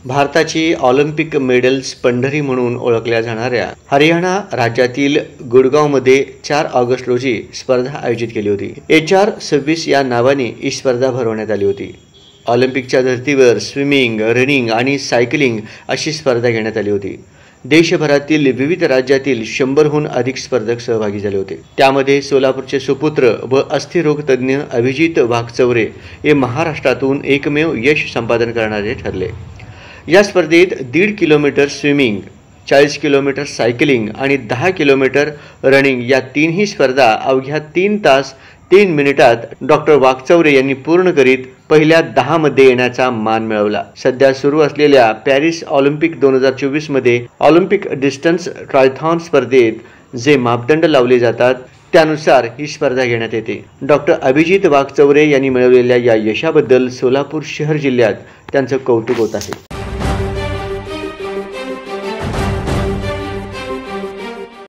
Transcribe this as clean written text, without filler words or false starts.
भारताची Olympic medals Pandhari म्हणून ओळखल्या जाणाऱ्या हरियाणा राज्यातील गुडगावमध्ये 4 ऑगस्ट रोजी स्पर्धा आयोजित केली होती। HR26 या नावाने ही स्पर्धा भरवण्यात आली होती। ऑलिम्पिकच्या धर्तीवर स्विमिंग, रनिंग आणि सायकलिंग अशी स्पर्धा घेण्यात आली होती। देशभरातील विविध राज्यातील 100हून अधिक स्पर्धक सहभागी झाले होते। त्यामध्ये सोलापूरचे सुपुत्र व अस्थिरोग तज्ञ अभिजित वाघचौरे हे महाराष्ट्रातून एकमेव यश संपादन करणारे ठरले। या स्पर्धेत 1.5 किलोमीटर स्विमिंग, 40 किलोमीटर सायकलिंग आणि 10 किलोमीटर रनिंग या तीनही स्पर्धा अवघ्या 3 तास 3 मिनिटात डॉक्टर वाघचौरे यांनी पूर्ण करीत पहिल्या 10 मध्ये येण्याचा मान मिळवला। सध्या सुरू असलेल्या पॅरिस ऑलिम्पिक 2024 मध्ये ऑलिम्पिक डिस्टन्स ट्रायथॉन स्पर्धेत जे मापदंड लावले जातात त्यानुसार ही स्पर्धा घेण्यात येते। डॉक्टर अभिजित वाघचौरे यांनी मिळवलेल्या या यशाबद्दल सोलापूर शहर जिल्ह्यात त्यांचं कौतुक होत आहे।